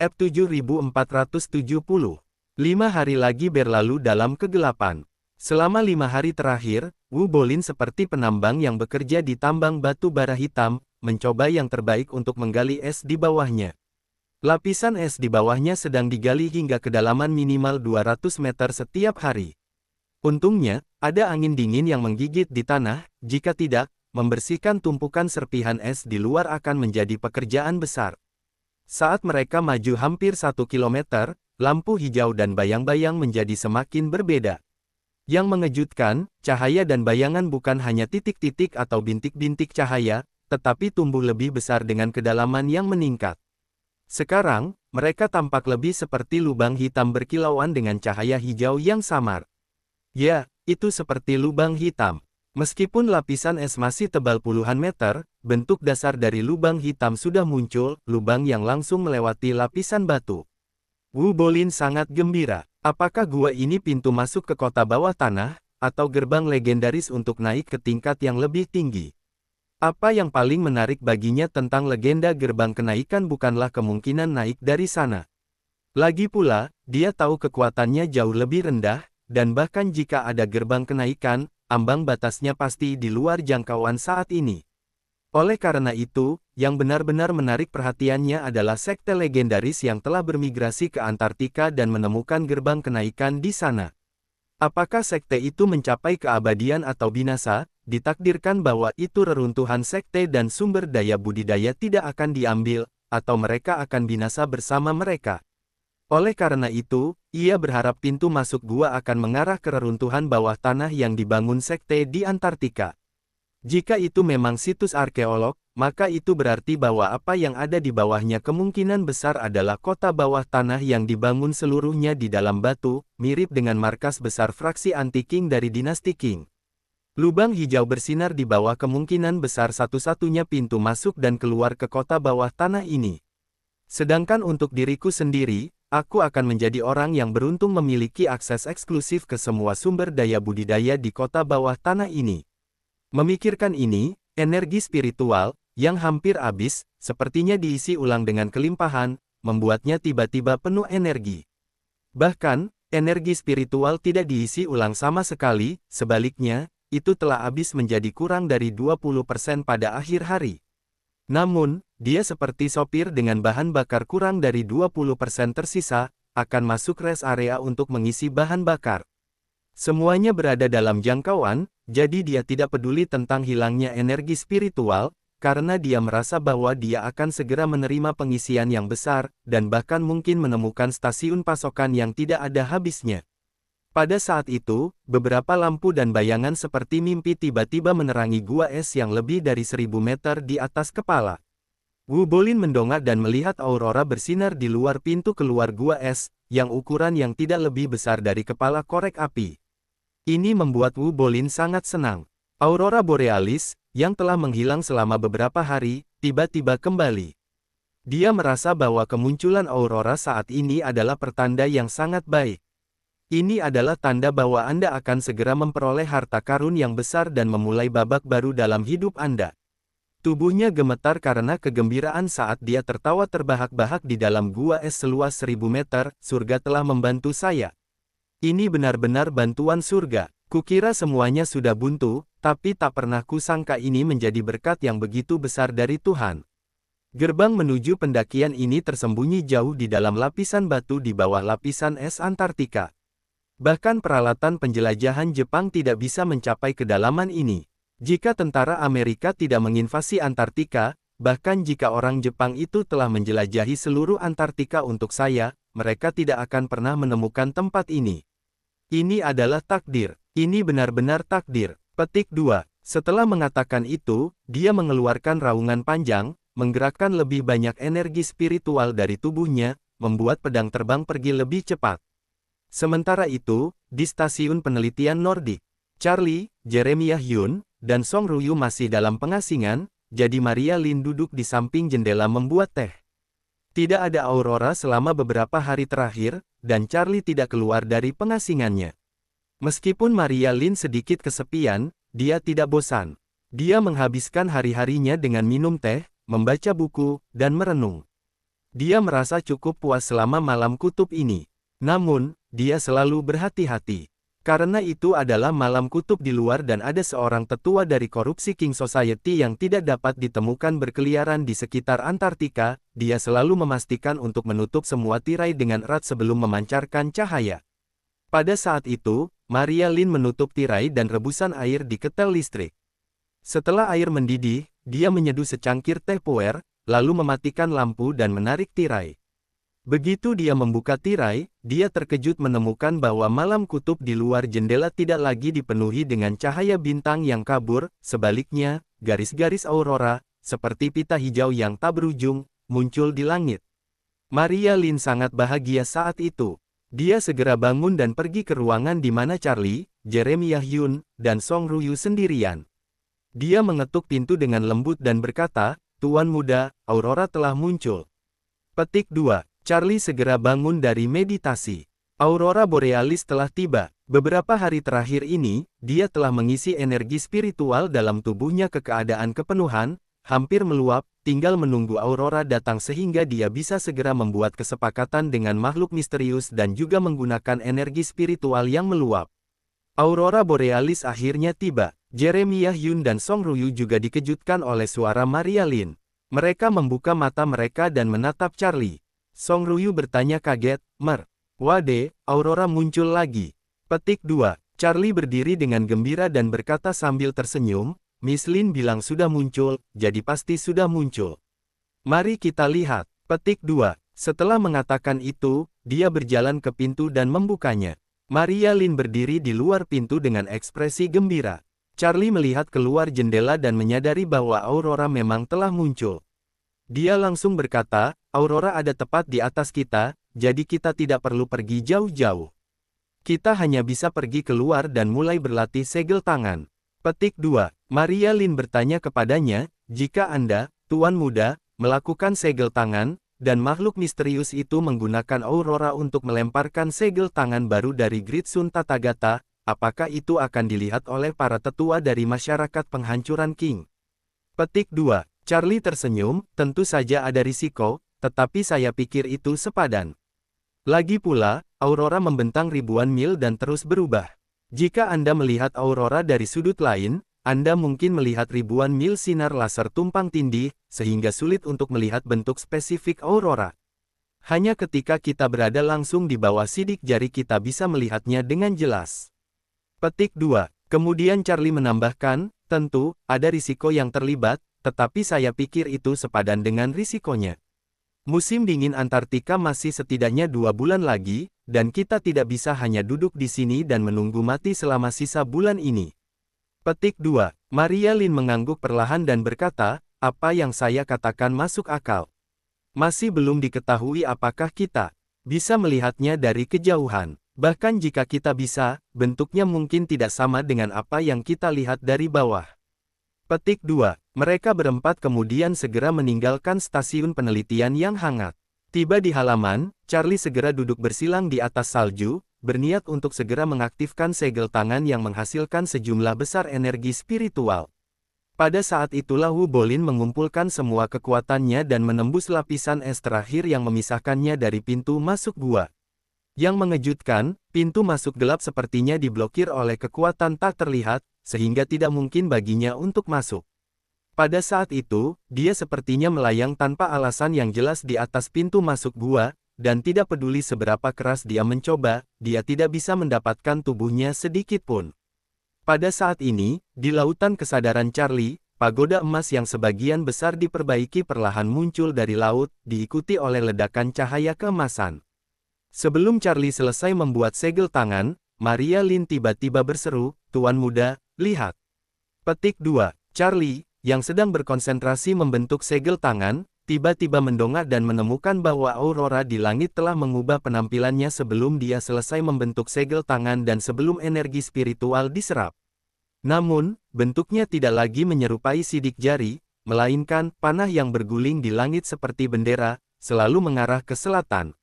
F7470. 5 hari lagi berlalu dalam kegelapan. Selama 5 hari terakhir, Wu Bolin seperti penambang yang bekerja di tambang batu bara hitam, mencoba yang terbaik untuk menggali es di bawahnya. Lapisan es di bawahnya sedang digali hingga kedalaman minimal 200 meter setiap hari. Untungnya, ada angin dingin yang menggigit di tanah, jika tidak, membersihkan tumpukan serpihan es di luar akan menjadi pekerjaan besar. Saat mereka maju hampir 1 kilometer, lampu hijau dan bayang-bayang menjadi semakin berbeda. Yang mengejutkan, cahaya dan bayangan bukan hanya titik-titik atau bintik-bintik cahaya, tetapi tumbuh lebih besar dengan kedalaman yang meningkat. Sekarang, mereka tampak lebih seperti lubang hitam berkilauan dengan cahaya hijau yang samar. Ya, itu seperti lubang hitam. Meskipun lapisan es masih tebal puluhan meter, bentuk dasar dari lubang hitam sudah muncul, lubang yang langsung melewati lapisan batu. Wu Bolin sangat gembira. Apakah gua ini pintu masuk ke kota bawah tanah, atau gerbang legendaris untuk naik ke tingkat yang lebih tinggi? Apa yang paling menarik baginya tentang legenda gerbang kenaikan bukanlah kemungkinan naik dari sana. Lagi pula, dia tahu kekuatannya jauh lebih rendah, dan bahkan jika ada gerbang kenaikan, ambang batasnya pasti di luar jangkauan saat ini. Oleh karena itu, yang benar-benar menarik perhatiannya adalah sekte legendaris yang telah bermigrasi ke Antartika dan menemukan gerbang kenaikan di sana. Apakah sekte itu mencapai keabadian atau binasa? Ditakdirkan bahwa itu reruntuhan sekte dan sumber daya budidaya tidak akan diambil, atau mereka akan binasa bersama mereka. Oleh karena itu, ia berharap pintu masuk gua akan mengarah ke reruntuhan bawah tanah yang dibangun sekte di Antartika. Jika itu memang situs arkeolog, maka itu berarti bahwa apa yang ada di bawahnya kemungkinan besar adalah kota bawah tanah yang dibangun seluruhnya di dalam batu, mirip dengan markas besar fraksi anti-Qing dari dinasti Qing. Lubang hijau bersinar di bawah kemungkinan besar satu-satunya pintu masuk dan keluar ke kota bawah tanah ini. Sedangkan untuk diriku sendiri, aku akan menjadi orang yang beruntung memiliki akses eksklusif ke semua sumber daya budidaya di kota bawah tanah ini. Memikirkan ini, energi spiritual, yang hampir habis, sepertinya diisi ulang dengan kelimpahan, membuatnya tiba-tiba penuh energi. Bahkan, energi spiritual tidak diisi ulang sama sekali, sebaliknya, itu telah habis menjadi kurang dari 20% pada akhir hari. Namun, dia seperti sopir dengan bahan bakar kurang dari 20% tersisa, akan masuk rest area untuk mengisi bahan bakar. Semuanya berada dalam jangkauan, jadi dia tidak peduli tentang hilangnya energi spiritual, karena dia merasa bahwa dia akan segera menerima pengisian yang besar, dan bahkan mungkin menemukan stasiun pasokan yang tidak ada habisnya. Pada saat itu, beberapa lampu dan bayangan seperti mimpi tiba-tiba menerangi gua es yang lebih dari 1000 meter di atas kepala. Wu Bolin mendongak dan melihat aurora bersinar di luar pintu keluar gua es, yang ukuran yang tidak lebih besar dari kepala korek api. Ini membuat Wu Bolin sangat senang. Aurora Borealis, yang telah menghilang selama beberapa hari, tiba-tiba kembali. Dia merasa bahwa kemunculan aurora saat ini adalah pertanda yang sangat baik. Ini adalah tanda bahwa Anda akan segera memperoleh harta karun yang besar dan memulai babak baru dalam hidup Anda. Tubuhnya gemetar karena kegembiraan saat dia tertawa terbahak-bahak di dalam gua es seluas 1000 meter, surga telah membantu saya. Ini benar-benar bantuan surga. Kukira semuanya sudah buntu, tapi tak pernah kusangka ini menjadi berkat yang begitu besar dari Tuhan. Gerbang menuju pendakian ini tersembunyi jauh di dalam lapisan batu di bawah lapisan es Antartika. Bahkan peralatan penjelajahan Jepang tidak bisa mencapai kedalaman ini. Jika tentara Amerika tidak menginvasi Antartika, bahkan jika orang Jepang itu telah menjelajahi seluruh Antartika untuk saya, mereka tidak akan pernah menemukan tempat ini. Ini adalah takdir. Ini benar-benar takdir. Petik 2. Setelah mengatakan itu, dia mengeluarkan raungan panjang, menggerakkan lebih banyak energi spiritual dari tubuhnya, membuat pedang terbang pergi lebih cepat. Sementara itu, di stasiun penelitian Nordik, Charlie, Jeremiah Yun, dan Song Ryu masih dalam pengasingan, jadi Maria Lin duduk di samping jendela membuat teh. Tidak ada aurora selama beberapa hari terakhir, dan Charlie tidak keluar dari pengasingannya. Meskipun Maria Lin sedikit kesepian, dia tidak bosan. Dia menghabiskan hari-harinya dengan minum teh, membaca buku, dan merenung. Dia merasa cukup puas selama malam kutub ini. Namun, dia selalu berhati-hati. Karena itu adalah malam kutub di luar dan ada seorang tetua dari korupsi King Society yang tidak dapat ditemukan berkeliaran di sekitar Antartika, dia selalu memastikan untuk menutup semua tirai dengan erat sebelum memancarkan cahaya. Pada saat itu, Maria Lynn menutup tirai dan rebusan air di ketel listrik. Setelah air mendidih, dia menyeduh secangkir teh puer, lalu mematikan lampu dan menarik tirai. Begitu dia membuka tirai, dia terkejut menemukan bahwa malam kutub di luar jendela tidak lagi dipenuhi dengan cahaya bintang yang kabur, sebaliknya, garis-garis aurora, seperti pita hijau yang tak berujung, muncul di langit. Maria Lynn sangat bahagia saat itu. Dia segera bangun dan pergi ke ruangan di mana Charlie, Jeremiah Yun, dan Song Ruyu sendirian. Dia mengetuk pintu dengan lembut dan berkata, "Tuan muda, aurora telah muncul." Petik 2. Charlie segera bangun dari meditasi. Aurora Borealis telah tiba. Beberapa hari terakhir ini, dia telah mengisi energi spiritual dalam tubuhnya ke keadaan kepenuhan, hampir meluap, tinggal menunggu aurora datang sehingga dia bisa segera membuat kesepakatan dengan makhluk misterius dan juga menggunakan energi spiritual yang meluap. Aurora Borealis akhirnya tiba. Jeremiah Yun dan Song Ruyu juga dikejutkan oleh suara Maria Lynn. Mereka membuka mata mereka dan menatap Charlie. Song Ruyu bertanya kaget, "Wade, aurora muncul lagi." Petik 2. Charlie berdiri dengan gembira dan berkata sambil tersenyum, "Miss Lin bilang sudah muncul, jadi pasti sudah muncul. Mari kita lihat." Petik 2. Setelah mengatakan itu, dia berjalan ke pintu dan membukanya. Maria Lin berdiri di luar pintu dengan ekspresi gembira. Charlie melihat keluar jendela dan menyadari bahwa aurora memang telah muncul. Dia langsung berkata, "Aurora ada tepat di atas kita, jadi kita tidak perlu pergi jauh-jauh. Kita hanya bisa pergi keluar dan mulai berlatih segel tangan." Petik 2. Maria Lin bertanya kepadanya, "Jika Anda, Tuan Muda, melakukan segel tangan, dan makhluk misterius itu menggunakan aurora untuk melemparkan segel tangan baru dari Gritsun Tathagata, apakah itu akan dilihat oleh para tetua dari masyarakat penghancuran King?" Petik 2. Charlie tersenyum, "Tentu saja ada risiko, tetapi saya pikir itu sepadan. Lagi pula, aurora membentang ribuan mil dan terus berubah. Jika Anda melihat aurora dari sudut lain, Anda mungkin melihat ribuan mil sinar laser tumpang tindih, sehingga sulit untuk melihat bentuk spesifik aurora. Hanya ketika kita berada langsung di bawah sidik jari kita bisa melihatnya dengan jelas." Petik 2. Kemudian Charlie menambahkan, "Tentu, ada risiko yang terlibat, tetapi saya pikir itu sepadan dengan risikonya. Musim dingin Antartika masih setidaknya 2 bulan lagi, dan kita tidak bisa hanya duduk di sini dan menunggu mati selama sisa bulan ini." Petik 2. Maria Lin mengangguk perlahan dan berkata, "Apa yang saya katakan masuk akal. Masih belum diketahui apakah kita bisa melihatnya dari kejauhan. Bahkan jika kita bisa, bentuknya mungkin tidak sama dengan apa yang kita lihat dari bawah." Petik 2. Mereka berempat kemudian segera meninggalkan stasiun penelitian yang hangat. Tiba di halaman, Charlie segera duduk bersilang di atas salju, berniat untuk segera mengaktifkan segel tangan yang menghasilkan sejumlah besar energi spiritual. Pada saat itulah Wu Bolin mengumpulkan semua kekuatannya dan menembus lapisan es terakhir yang memisahkannya dari pintu masuk gua. Yang mengejutkan, pintu masuk gelap sepertinya diblokir oleh kekuatan tak terlihat, sehingga tidak mungkin baginya untuk masuk. Pada saat itu, dia sepertinya melayang tanpa alasan yang jelas di atas pintu masuk gua, dan tidak peduli seberapa keras dia mencoba, dia tidak bisa mendapatkan tubuhnya sedikit pun. Pada saat ini, di lautan kesadaran Charlie, pagoda emas yang sebagian besar diperbaiki perlahan muncul dari laut, diikuti oleh ledakan cahaya keemasan. Sebelum Charlie selesai membuat segel tangan, Maria Lin tiba-tiba berseru, "Tuan Muda, lihat." Petik 2. Charlie, yang sedang berkonsentrasi membentuk segel tangan, tiba-tiba mendongak dan menemukan bahwa aurora di langit telah mengubah penampilannya sebelum dia selesai membentuk segel tangan dan sebelum energi spiritual diserap. Namun, bentuknya tidak lagi menyerupai sidik jari, melainkan panah yang berguling di langit seperti bendera, selalu mengarah ke selatan.